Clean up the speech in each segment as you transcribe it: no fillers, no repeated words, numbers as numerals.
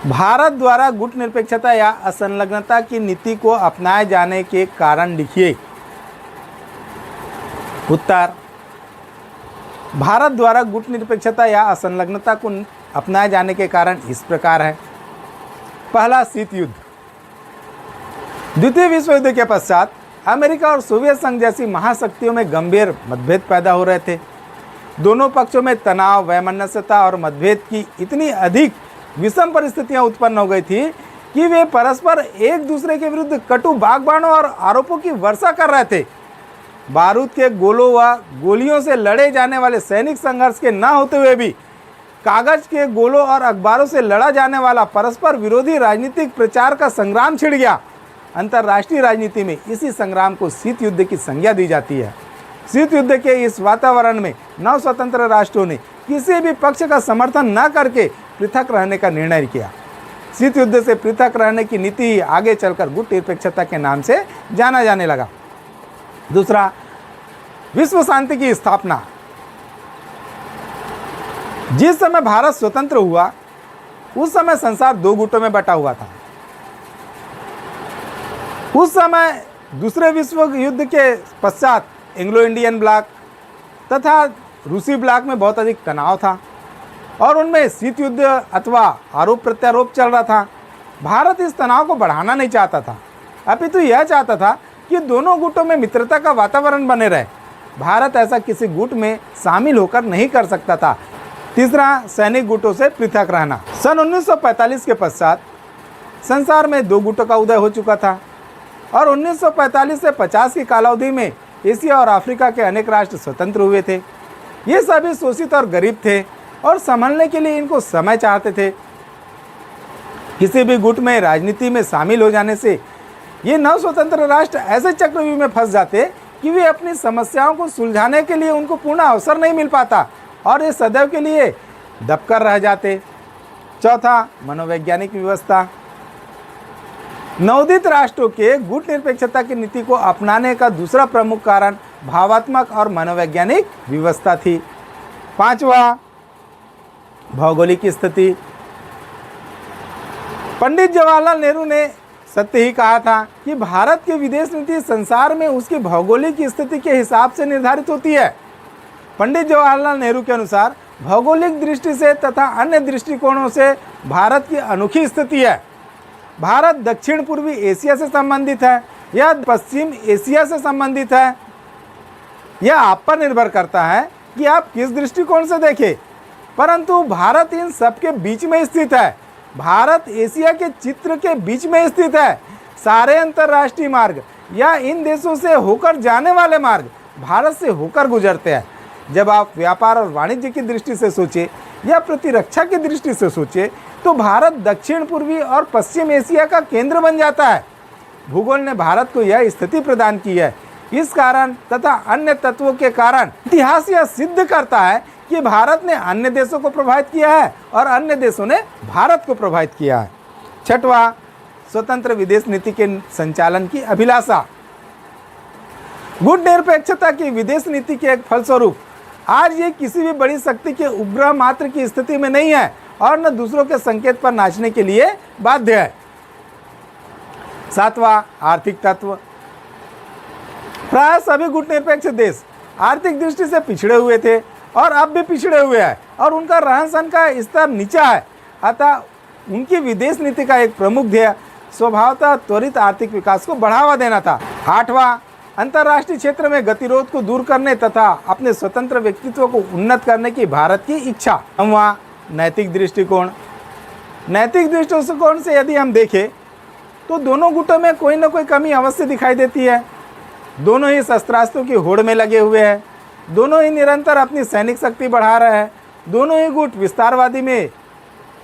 भारत द्वारा गुट निरपेक्षता या असंलग्नता की नीति को अपनाए जाने के कारण लिखिए। उत्तर, भारत द्वारा गुट निरपेक्षता या असंलग्नता को अपनाए जाने के कारण इस प्रकार है। पहला, शीत युद्ध। द्वितीय विश्व युद्ध के पश्चात अमेरिका और सोवियत संघ जैसी महाशक्तियों में गंभीर मतभेद पैदा हो रहे थे। दोनों पक्षों में तनाव, वैमनस्यता और मतभेद की इतनी अधिक विषम परिस्थितियां उत्पन्न हो गई थी कि वे परस्पर एक दूसरे के विरुद्ध कटु बागबानों और आरोपों की वर्षा कर रहे थे। बारूद के गोलों व गोलियों से लड़े जाने वाले सैनिक संघर्ष के न होते हुए भी कागज के गोलों और अखबारों से लड़ा जाने वाला परस्पर विरोधी राजनीतिक प्रचार का संग्राम छिड़ गया। अंतर्राष्ट्रीय राजनीति में इसी संग्राम को शीत युद्ध की संज्ञा दी जाती है। शीत युद्ध के इस वातावरण में नव स्वतंत्र राष्ट्रों ने किसी भी पक्ष का समर्थन न करके पृथक रहने का निर्णय किया। शीत युद्ध से पृथक रहने की नीति आगे चलकर गुट निरपेक्षता के नाम से जाना जाने लगा। दूसरा, विश्व शांति की स्थापना। जिस समय भारत स्वतंत्र हुआ उस समय संसार दो गुटों में बटा हुआ था। उस समय दूसरे विश्व युद्ध के पश्चात एंग्लो इंडियन ब्लॉक तथा रूसी ब्लॉक में बहुत अधिक तनाव था और उनमें शीत युद्ध अथवा आरोप प्रत्यारोप चल रहा था। भारत इस तनाव को बढ़ाना नहीं चाहता था, अपितु यह चाहता था कि दोनों गुटों में मित्रता का वातावरण बने रहे। भारत ऐसा किसी गुट में शामिल होकर नहीं कर सकता था। तीसरा, सैनिक गुटों से पृथक रहना। सन 1945 के पश्चात संसार में दो गुटों का उदय हो चुका था और 1945 से 50 की कालावधि में एशिया और अफ्रीका के अनेक राष्ट्र स्वतंत्र हुए थे। ये सभी शोषित और गरीब थे और संभलने के लिए इनको समय चाहते थे। किसी भी गुट में राजनीति में शामिल हो जाने से ये नव स्वतंत्र राष्ट्र ऐसे चक्रव्यूह में फंस जाते कि वे अपनी समस्याओं को सुलझाने के लिए उनको पूर्ण अवसर नहीं मिल पाता और ये सदैव के लिए दबकर रह जाते। चौथा, मनोवैज्ञानिक व्यवस्था। नवोदित राष्ट्रों के गुट निरपेक्षता की नीति को अपनाने का दूसरा प्रमुख कारण भावात्मक और मनोवैज्ञानिक व्यवस्था थी। पांचवा, भौगोलिक स्थिति। पंडित जवाहरलाल नेहरू ने सत्य ही कहा था कि भारत की विदेश नीति संसार में उसकी भौगोलिक स्थिति के हिसाब से निर्धारित होती है। पंडित जवाहरलाल नेहरू के अनुसार भौगोलिक दृष्टि से तथा अन्य दृष्टिकोणों से भारत की अनोखी स्थिति है। भारत दक्षिण पूर्वी एशिया से संबंधित है या पश्चिम एशिया से संबंधित है, यह आप पर निर्भर करता है कि आप किस दृष्टिकोण से देखें, परंतु भारत इन सबके बीच में स्थित है। भारत एशिया के चित्र के बीच में स्थित है। सारे अंतर्राष्ट्रीय मार्ग या इन देशों से होकर जाने वाले मार्ग भारत से होकर गुजरते हैं। जब आप व्यापार और वाणिज्य की दृष्टि से सोचें या प्रतिरक्षा की दृष्टि से सोचें तो भारत दक्षिण पूर्वी और पश्चिम एशिया का केंद्र बन जाता है। भूगोल ने भारत को यह स्थिति प्रदान की है। इस कारण तथा अन्य तत्वों के कारण इतिहास यह सिद्ध करता है कि भारत ने अन्य देशों को प्रभावित किया है और अन्य देशों ने भारत को प्रभावित किया है। छठवां, स्वतंत्र विदेश नीति के संचालन की अभिलाषा। गुट निरपेक्षता की विदेश नीति के एक फलस्वरूप आज ये किसी भी बड़ी शक्ति के उपग्रह मात्र की स्थिति में नहीं है और न दूसरों के संकेत पर नाचने के लिए बाध्य है। सातवां, आर्थिक तत्व। प्राय सभी गुट निरपेक्ष देश आर्थिक दृष्टि से पिछड़े हुए थे और अब भी पिछड़े हुए हैं और उनका रहन सहन का स्तर नीचा है। अतः उनकी विदेश नीति का एक प्रमुख ध्येय स्वभावतः त्वरित आर्थिक विकास को बढ़ावा देना था। आठवां, अंतर्राष्ट्रीय क्षेत्र में गतिरोध को दूर करने तथा अपने स्वतंत्र व्यक्तित्व को उन्नत करने की भारत की इच्छा। नौवां, नैतिक दृष्टिकोण। नैतिक दृष्टिकोण से यदि हम देखें तो दोनों गुटों में कोई न कोई कमी अवश्य दिखाई देती है। दोनों ही शस्त्रास्त्रों की होड़ में लगे हुए हैं, दोनों ही निरंतर अपनी सैनिक शक्ति बढ़ा रहे हैं, दोनों ही गुट विस्तारवादी में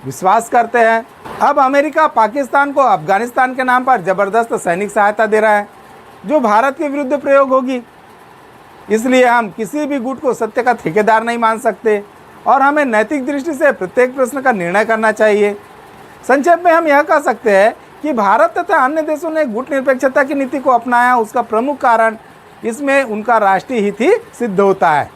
विश्वास करते हैं। अब अमेरिका पाकिस्तान को अफगानिस्तान के नाम पर जबरदस्त सैनिक सहायता दे रहा है जो भारत के विरुद्ध प्रयोग होगी। इसलिए हम किसी भी गुट को सत्य का ठेकेदार नहीं मान सकते और हमें नैतिक दृष्टि से प्रत्येक प्रश्न का निर्णय करना चाहिए। संक्षेप में हम यह कह सकते हैं कि भारत तथा अन्य देशों ने गुट निरपेक्षता की नीति को अपनाया, उसका प्रमुख कारण इसमें उनका राष्ट्रीय हित ही सिद्ध होता है।